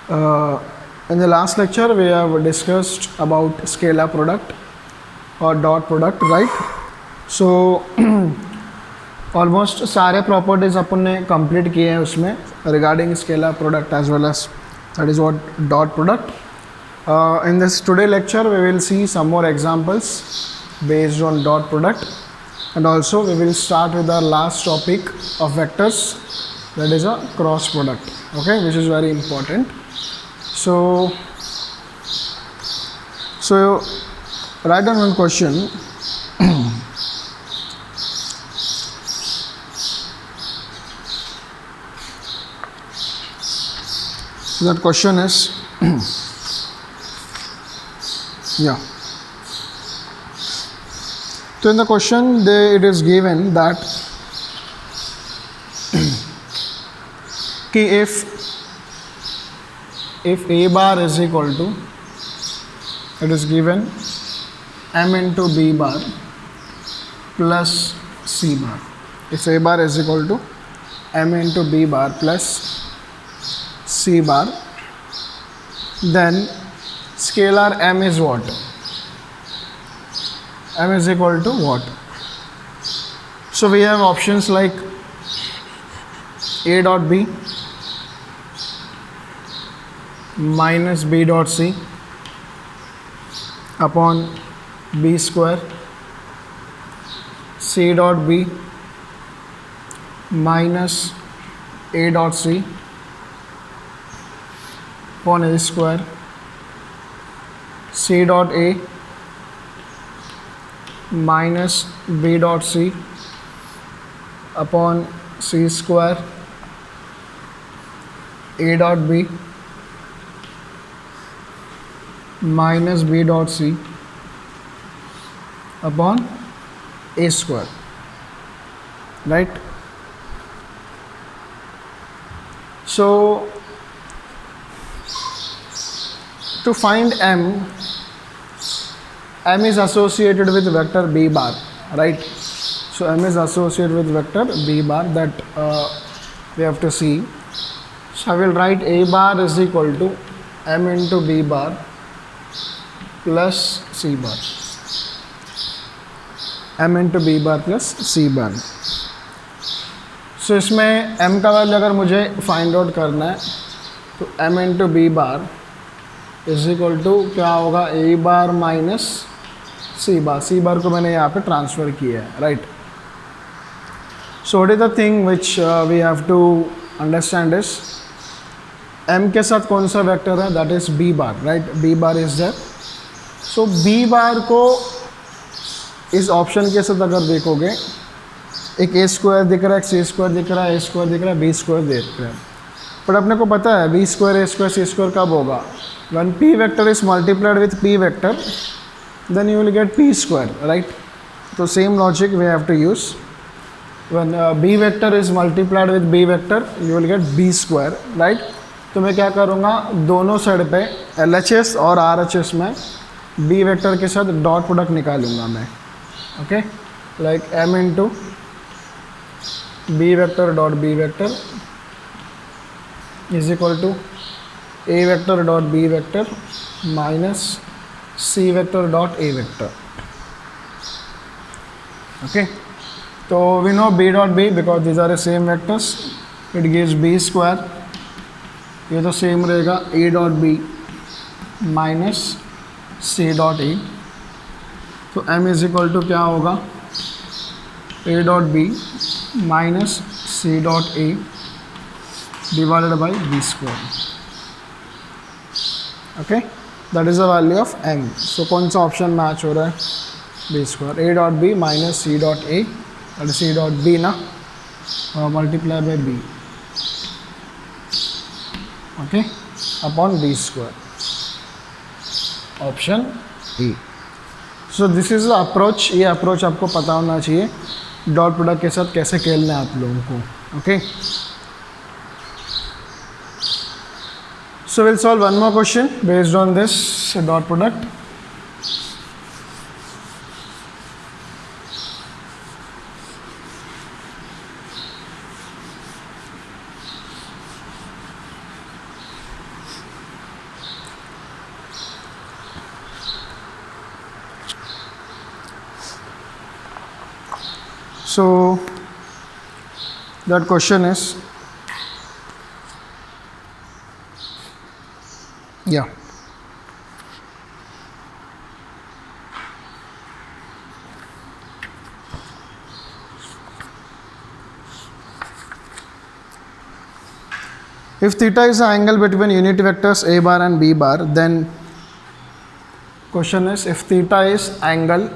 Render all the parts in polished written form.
Uh, in the last lecture, we have discussed about scalar product or dot product, right? So almost सारे properties अपन ने complete किए हैं उसमें regarding scalar product as well as that is what dot product. In this today lecture we will see some more examples based on dot product, and also we will start with our last topic of vectors, that is a cross product, okay, which is very important. So write down one question. That question is yeah. So in the question it is given that कि if a bar is equal to, it is given m into b bar plus c bar. If a bar is equal to m into b bar plus c bar, then scalar m is what? M is equal to what? So we have options like a dot b minus b dot c upon b square, c dot b minus a dot c upon a square, c dot a minus b dot c upon c square, a dot b minus b dot c upon a square, right? So to find m is associated with vector b bar, right? So m is associated with vector b bar, that we have to see. So I will write a bar is equal to m into b bar plus c bar, m into b bar plus c bar. So इसमें m का value अगर मुझे find out करना है तो m into b bar is equal to क्या होगा, ए बार minus सी बार. सी बार को मैंने यहाँ पे ट्रांसफ़र किया है, right? So what is the thing which we have to understand is M के साथ कौन सा वेक्टर है, that is B bar, right? B bar is that. So B bar को इस ऑप्शन के साथ अगर देखोगे, एक ए स्क्वायर दिख रहा है, एक सी स्क्वायर दिख रहा है, ए स्क्वायर दिख रहा है, बी स्क्वायर दिख रहा है. बट अपने को पता है बी स्क्वायर, ए स्क्वायर, सी स्क्वायर कब होगा? When p vector is multiplied with p vector, then you will get p square, right? So same logic we have to use. When b vector is multiplied with b vector, you will get b square, right? तो मैं क्या करूँगा, दोनों side पे LHS और RHS में b vector के साथ डॉट प्रोडक्ट निकालूंगा मैं, okay? Like m into b vector dot b vector is equal to a vector dot b vector minus c vector dot a vector, okay? So we know b dot b because these are the same vectors, it gives b square. ये तो same रहेगा a dot b minus c dot a. तो m is equal to क्या होगा, a dot b minus c dot a divided by b square, okay? That is the value of m. So कौन सा option match हो रहा है, b square. a dot b minus c dot a, that is c dot b ना, multiply by b, okay, upon b square, option A. So this is the approach. ये approach आपको पता होना चाहिए dot product के साथ कैसे खेलना है आप लोगों को, okay? So we'll solve one more question based on this dot product. So that question is, yeah, if theta is the angle between unit vectors a bar and b bar, then question is, if theta is angle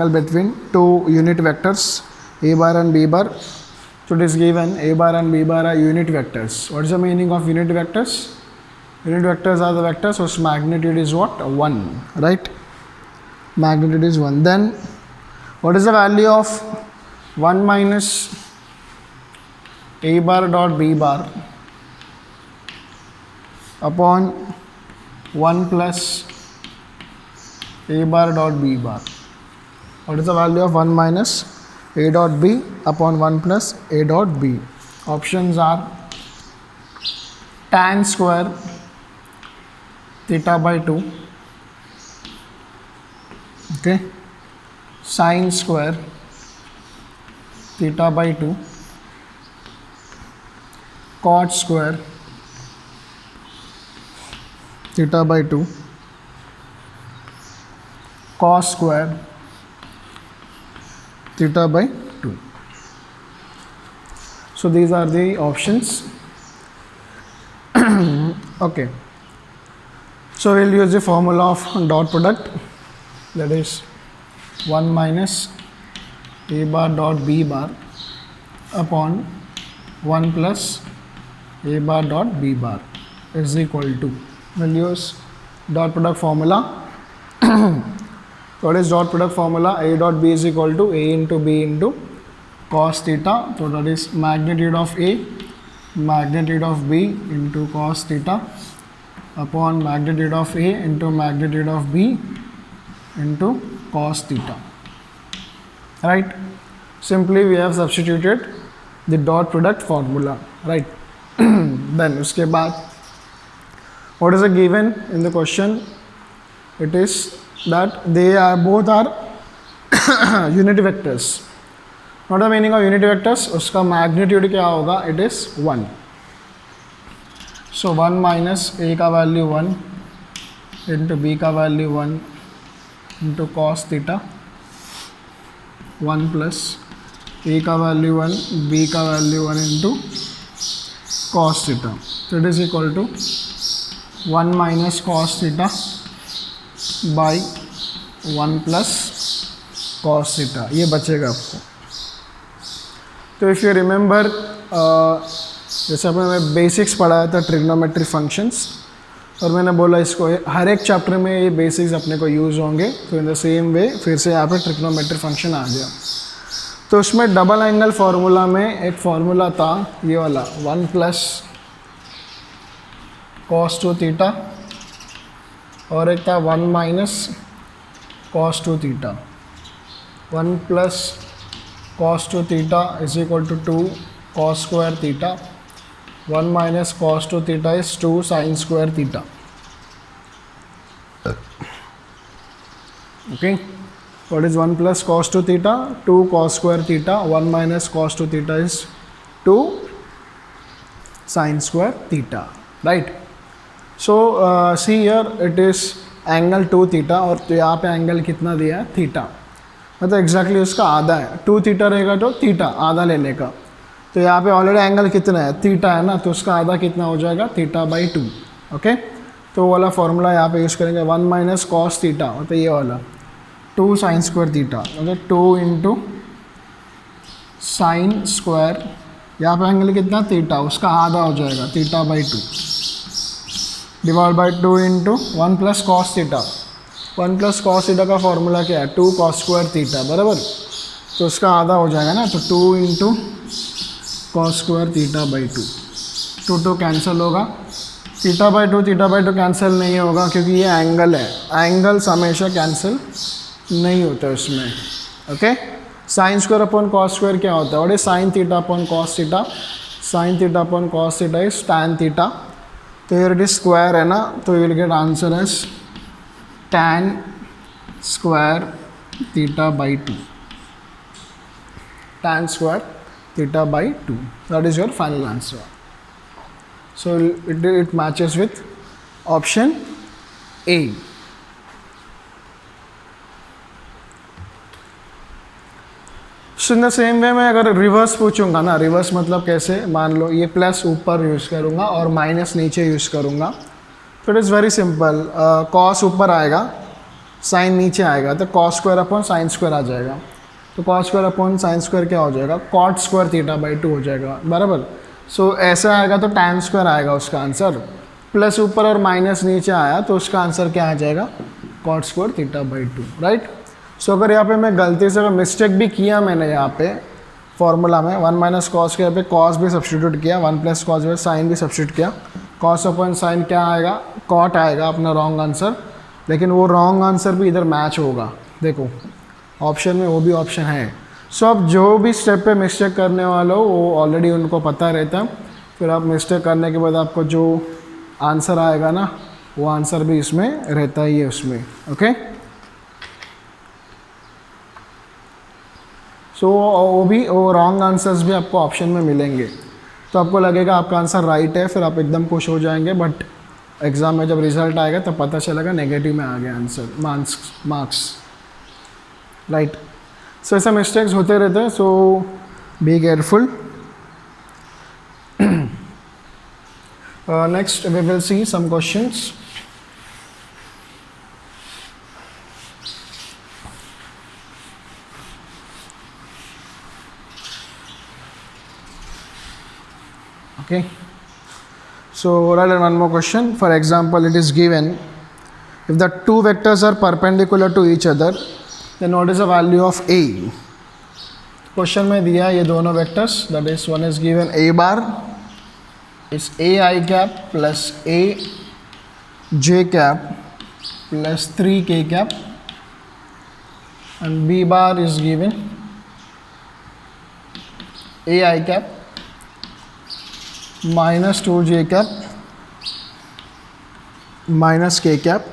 between two unit vectors a bar and b bar. So it is given a bar and b bar are unit vectors. What is the meaning of unit vectors? Unit vectors are the vectors whose magnitude is what? 1, right? Magnitude is 1. Then what is the value of 1 minus a bar dot b bar upon 1 plus a bar dot b bar? What is the value of 1 minus a dot b upon 1 plus a dot b? Options are tan square theta by 2, okay, sin square theta by 2, cot square theta by 2, cos square theta by 2. So these are the options. Okay, so we'll use the formula of dot product, that is 1 minus a bar dot b bar upon 1 plus a bar dot b bar is equal to, we'll use dot product formula. What is dot product formula? A dot b is equal to a into b into cos theta. So that is magnitude of a, magnitude of b into cos theta upon magnitude of a into magnitude of b into cos theta, right? Simply we have substituted the dot product formula, right? Then uske baad, what is the given in the question? It is that they are both are unit vectors. What is the meaning of unit vectors? Uska magnitude kya hoga? It is 1. So 1 minus a ka value 1 into b ka value 1 into cos theta, 1 plus a ka value 1, b ka value 1 into cos theta. So it is equal to 1 minus cos theta by 1 plus cos theta. ये बचेगा आपको. तो if you remember, जैसे आपने basics पढ़ाया था trigonometry functions, और मैंने बोला इसको हर एक चैप्टर में ये बेसिक्स अपने को यूज़ होंगे. तो इन द सेम वे फिर से यहाँ पे ट्रिग्नोमेट्री फंक्शन आ गया. तो उसमें डबल एंगल फार्मूला में एक फार्मूला था ये वाला, 1 प्लस cos 2 थीटा, और एक था 1 minus cos 2 theta. 1 plus cos 2 theta is equal to 2 cos square theta. 1 minus cos 2 theta is 2 sin square theta. Okay, what is 1 plus cos 2 theta? 2 cos square theta. 1 minus cos 2 theta is 2 sin square theta, right? So see here it is angle 2 theta, और तो यहाँ पे angle कितना दिया है? Theta. मतलब exactly उसका आधा है. 2 थीटा रहेगा तो थीटा आधा लेने का. तो यहाँ पे ऑलरेडी एंगल कितना है? थीटा है ना, तो उसका आधा कितना हो जाएगा? Theta by 2. ओके, तो वो वाला फॉर्मूला यहाँ पे यूज़ करेंगे. 1 माइनस कॉस थीटा, मतलब ये वाला 2 साइन स्क्वायर थीटा, मतलब 2 इंटू साइन स्क्वायर, यहाँ पे एंगल कितना? थीटा, उसका आधा हो जाएगा theta by 2 divide by 2 into 1 plus cos theta. 1 plus cos theta का फॉर्मूला क्या है? 2 कॉस स्क्वायर थीटा, बराबर. तो उसका आधा हो जाएगा ना, तो 2 into cos square theta by 2. 2 cancel होगा. थीटा बाई 2 कैंसिल नहीं होगा क्योंकि ये एंगल है. एंगल्स हमेशा कैंसिल नहीं होता है उसमें. Okay, sine square upon cos square क्या होता है? और ये sine theta upon cos theta. Sine theta upon cos theta is tan theta. तो ये इट स्क्वायर है ना, तो you will get answer as tan square theta by 2. tan square theta by 2. That is your final answer. So it matches with option A. So in the same way मैं अगर reverse पूछूंगा ना, reverse मतलब कैसे, मान लो ये plus ऊपर use करूँगा और माइनस नीचे यूज़ करूँगा, तो it is very simple. Cos ऊपर आएगा, साइन नीचे आएगा, तो cos square upon sine square आ जाएगा. तो cos square upon sine square क्या हो जाएगा, कॉट स्क्वायर थीटा बाई 2 हो जाएगा, बराबर. सो ऐसा आएगा तो टैन स्क्वायर आएगा उसका आंसर. प्लस ऊपर और माइनस नीचे आया तो उसका आंसर क्या आ जाएगा, cot square theta by 2, right. So अगर यहाँ पे मैं गलती से अगर मिस्टेक भी किया मैंने यहाँ पे फॉर्मूला में 1 माइनस कॉस के यहाँ पे कॉस भी सब्स्टिट्यूट किया, 1 प्लस कॉस में साइन भी सब्स्टिट्यूट किया, कॉस अपॉन साइन क्या आएगा, कॉट आएगा अपना रॉन्ग आंसर. लेकिन वो रॉन्ग आंसर भी इधर मैच होगा, देखो ऑप्शन में वो भी ऑप्शन है. सो अब जो भी स्टेप पे मिस्टेक करने वाला हो वो ऑलरेडी उनको पता रहता है. फिर आप मिस्टेक करने के बाद आपको जो आंसर आएगा ना वो आंसर भी इसमें रहता ही है उसमें. ओके, सो वो रॉन्ग आंसर्स भी आपको ऑप्शन में मिलेंगे. तो आपको लगेगा आपका आंसर राइट है, फिर आप एकदम खुश हो जाएंगे. बट एग्ज़ाम में जब रिजल्ट आएगा तब पता चलेगा नेगेटिव में आ गया आंसर, मार्क्स, राइट. सो ऐसा मिस्टेक्स होते रहते हैं, so be careful. Next we will see some questions. Okay, so let's learn one more question. For example, it is given if the two vectors are perpendicular to each other, then what is the value of A? Question में दिया ये दोनों vectors, that is one is given A bar is A I cap plus A J cap plus 3 K cap, and B bar is given A I cap minus 2 J cap minus K cap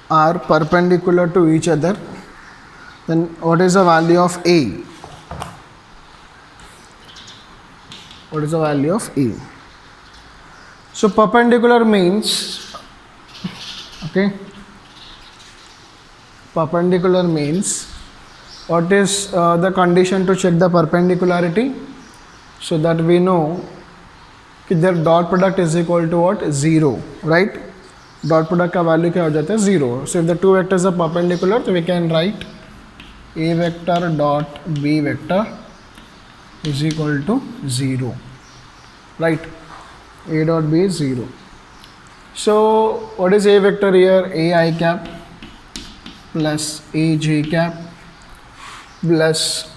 are perpendicular to each other, then what is the value of A? What is the value of A? So perpendicular means, okay, perpendicular means what is the condition to check the perpendicularity? So that we know कि their dot product is equal to what, 0, right. Dot product का value क्या हो जाता है, 0. So if the two vectors are perpendicular, so we can write A vector dot B vector is equal to 0, right. A dot B is 0. So what is A vector here, A I cap plus A J cap plus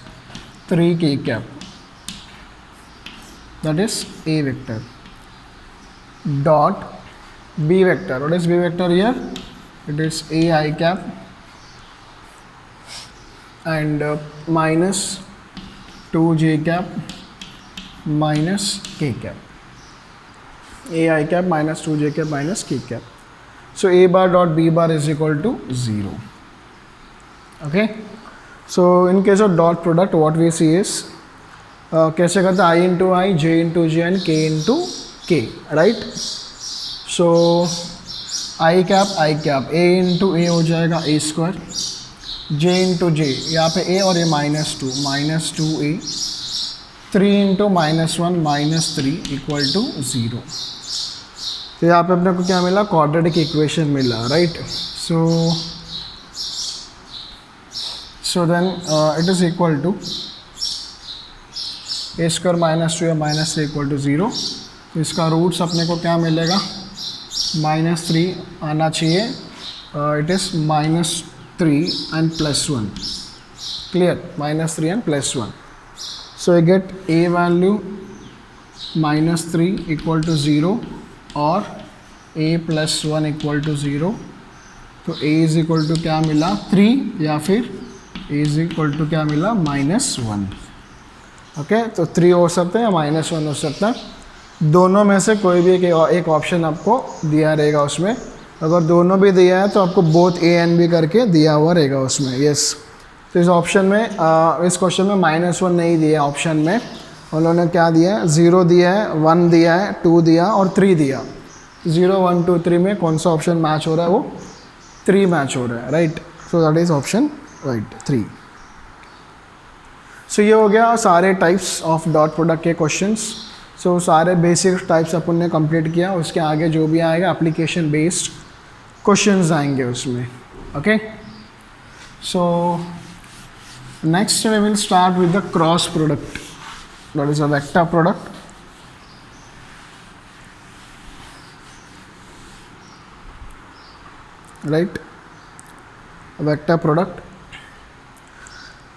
3 K cap, that is A vector dot B vector. What is B vector here? It is A I cap and minus 2 J cap minus K cap. A I cap minus 2 J cap minus K cap. So A bar dot B bar is equal to 0. Okay. So in case of dot product, what we see is कैसे करते हैं, I into I, J into J and K into K, राइट. So I cap A into A हो जाएगा A square, J into J यहाँ पे A और ये minus two A, 3 into -1 -3 equal to 0. तो यहाँ पे अपने को क्या मिला, क्वाड्रेटिक इक्वेशन मिला, राइट. So then it is equal to A square -2 या -3 इक्वल टू 0. तो इसका रूट्स अपने को क्या मिलेगा, -3 आना चाहिए. It is -3 and +1, clear, -3 and +1. So I get A value -3 equal to 0 और A + 1 इक्वल टू 0. तो A इज़ इक्वल टू क्या मिला, 3, या फिर A इज़ इक्वल टू क्या मिला, -1. ओके, तो 3 हो सकता है या -1 हो सकता है, दोनों में से कोई भी एक ऑप्शन आपको दिया रहेगा उसमें. अगर दोनों भी दिया है तो आपको बोथ A एंड B करके दिया हुआ रहेगा उसमें. यस, तो इस ऑप्शन में इस क्वेश्चन में -1 नहीं दिया ऑप्शन में, उन्होंने क्या दिया है, 0 दिया है, 1 दिया है, 2 दिया और 3 दिया। 0 1 2 3 में कौन सा ऑप्शन मैच हो रहा है, वो 3 मैच हो रहा है, right. So that is option right 3। सो ये हो गया सारे टाइप्स ऑफ डॉट प्रोडक्ट के क्वेश्चंस। सो सारे बेसिक टाइप्स अपन ने कंप्लीट किया, उसके आगे जो भी आएगा एप्लीकेशन बेस्ड क्वेश्चंस आएंगे उसमें, okay. So next we will start with the cross product, that is a vector product. Right, vector product.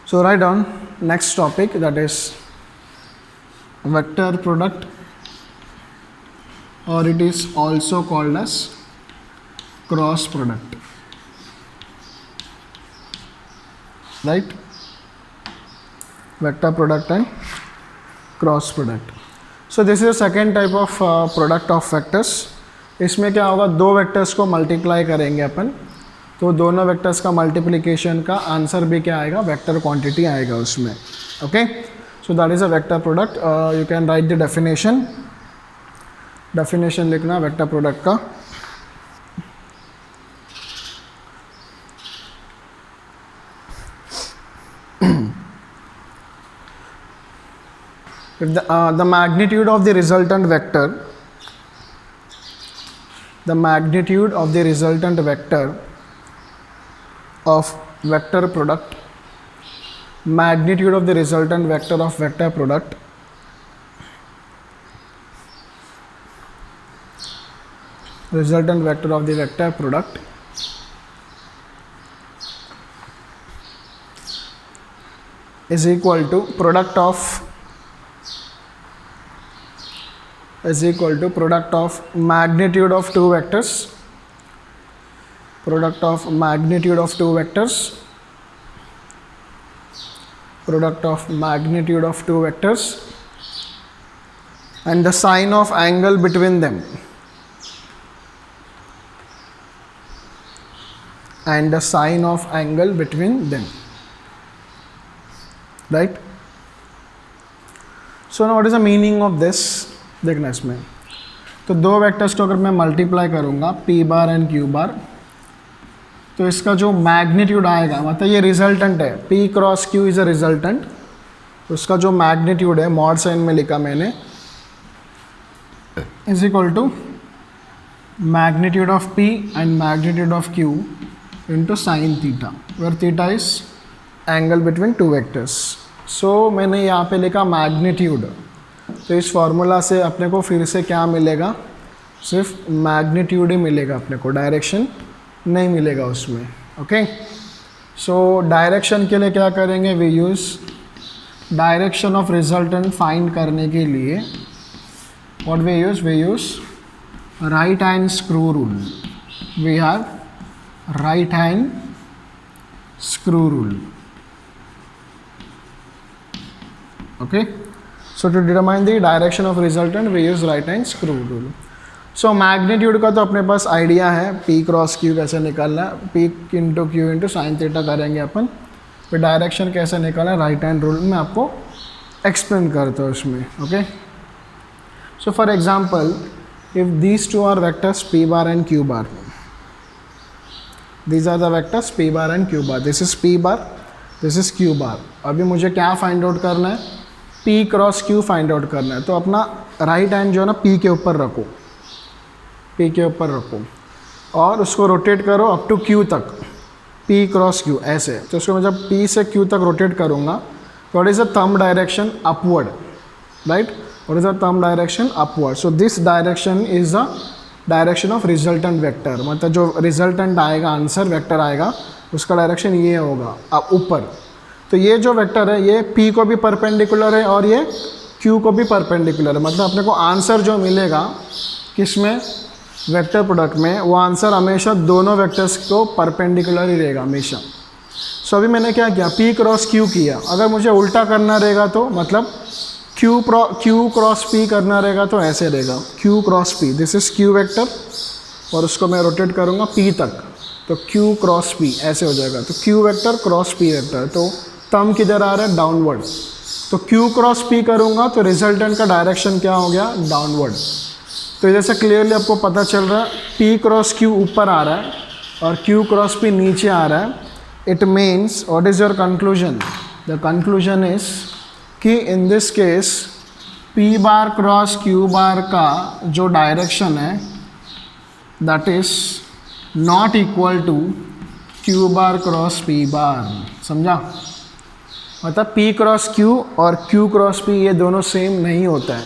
So write down next topic, that is vector product, or it is also called as cross product, right? Vector product and cross product. So this is the second type of product of vectors. इसमें क्या होगा, 2 vectors को multiply करेंगे अपन, तो दोनों vectors का multiplication का answer भी क्या आएगा, वेक्टर क्वांटिटी आएगा उसमें, okay. So that is a vector product. You can write the definition लिखना वेक्टर प्रोडक्ट का। If the magnitude of the resultant vector, the magnitude of the resultant vector of vector product, magnitude of the resultant vector of vector product resultant vector of the vector product is equal to product of magnitude of 2 vectors, product of magnitude of 2 vectors, product of magnitude of 2 vectors, and the sine of angle between them, and the sine of angle between them, right? So now what is the meaning of this? देखना इसमें, तो 2 vectors को अगर मैं multiply करूँगा p bar and q बार, तो इसका जो मैग्नीट्यूड आएगा, मतलब ये रिजल्टेंट है, p cross q is a resultant, तो उसका जो मैग्नीट्यूड है, मॉड साइन में लिखा मैंने, is equal to magnitude of p and magnitude of q into sine theta, where theta is angle between 2 vectors. So मैंने यहाँ पे लिखा मैग्नीट्यूड, तो इस फॉर्मूला से अपने को फिर से क्या मिलेगा, सिर्फ मैग्नीट्यूड ही मिलेगा अपने को, डायरेक्शन नहीं मिलेगा उसमें, ओके। सो डायरेक्शन के लिए क्या करेंगे, we use direction of resultant find करने के लिए what we use right hand screw rule. We have right hand screw rule, okay. So to determine the direction of resultant we use right hand screw rule. So magnitude का तो अपने पास idea है, p cross q कैसे निकालना है, p into Q into sine theta करेंगे अपन, फिर direction कैसे निकालना है, राइट हैंड रूल में आपको एक्सप्लेन करता हूँ उसमें, okay. So for example if these 2 are vectors p bar and q bar, these are the vectors p bar and q bar, this is p bar, this is q bar. अभी मुझे क्या find out करना है, p cross q find out करना है, तो अपना right hand जो है ना p के ऊपर रखो, p के ऊपर रखो और उसको रोटेट करो अप टू q तक, p क्रॉस q ऐसे। तो उसको मैं जब p से q तक रोटेट करूँगा, what is the thumb direction, upward, right, what is the thumb direction, upward. So this direction is the direction of resultant vector, मतलब जो रिजल्टेंट आएगा, आंसर वेक्टर आएगा, उसका डायरेक्शन ये होगा ऊपर। तो ये जो वेक्टर है ये p को भी परपेंडिकुलर है और ये q को भी परपेंडिकुलर है, मतलब अपने को आंसर जो मिलेगा किसमें, वेक्टर प्रोडक्ट में, वो आंसर हमेशा दोनों वेक्टर्स को परपेंडिकुलर ही रहेगा हमेशा। सो अभी मैंने क्या किया, p क्रॉस q किया, अगर मुझे उल्टा करना रहेगा तो मतलब q क्रॉस p करना रहेगा तो ऐसे रहेगा, q cross p, this is q vector और उसको मैं रोटेट करूँगा p तक, तो Q क्रॉस P ऐसे हो जाएगा, तो Q vector cross P vector, तो टर्म किधर आ रहा है, डाउनवर्ड, तो Q क्रॉस P करूँगा तो रिजल्टेंट का डायरेक्शन क्या हो गया, डाउनवर्ड। तो जैसे क्लियरली आपको पता चल रहा है P क्रॉस Q ऊपर आ रहा है और Q क्रॉस P नीचे आ रहा है। It means what is your conclusion, the conclusion is कि in this case P bar cross Q bar का जो डायरेक्शन है that is not equal to Q bar cross P bar. समझा, मतलब P क्रॉस Q और Q cross P ये दोनों same नहीं होता है,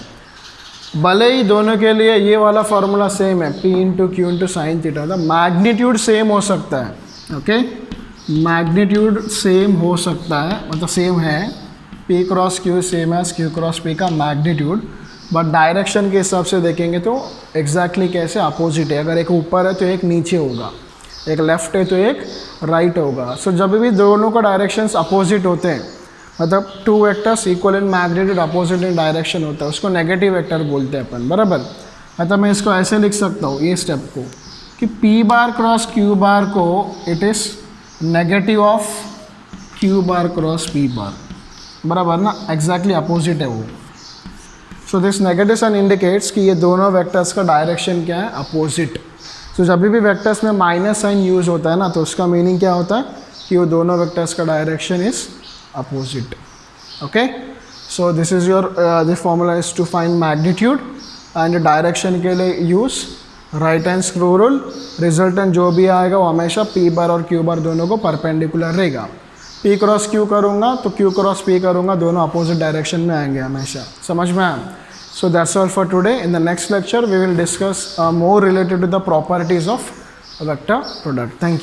भले ही दोनों के लिए ये वाला फॉर्मूला सेम है P into Q into sine theta, था मैग्नीट्यूड सेम हो सकता है। ओके, मैग्नीट्यूड सेम हो सकता है, मतलब सेम है, P क्रॉस Q सेम है Q क्रॉस P का मैग्नीट्यूड, बट डायरेक्शन के हिसाब से देखेंगे तो एग्जैक्टली कैसे अपोजिट है, अगर एक ऊपर है तो एक नीचे होगा, एक लेफ्ट है तो एक राइट होगा। सो जब भी दोनों का डायरेक्शंस अपोजिट होते हैं, मतलब two vectors equal in magnitude opposite in direction होता है, उसको नेगेटिव वेक्टर बोलते हैं अपन, बराबर। मतलब मैं इसको ऐसे लिख सकता हूँ ये स्टेप को कि P bar cross Q bar को it is negative of Q bar cross P bar, बराबर ना, एग्जैक्टली अपोजिट है वो। So this negative sign indicates कि ये दोनों वेक्टर्स का डायरेक्शन क्या है, अपोजिट। सो जब भी वेक्टर्स में माइनस साइन यूज होता है ना, तो उसका मीनिंग क्या होता है कि वो दोनों वेक्टर्स का direction is opposite. Okay, so this is your this formula is to find magnitude and direction के लिए use right hand screw rule। Resultant जो भी आएगा वो हमेशा P बार और Q बार दोनों को परपेंडिकुलर रहेगा। P क्रॉस Q करूँगा तो Q क्रॉस P करूँगा, दोनों अपोजिट डायरेक्शन में आएंगे हमेशा, समझ में आया। So that's all for today. In the next lecture we will discuss more related to the properties of a vector product. Thank you.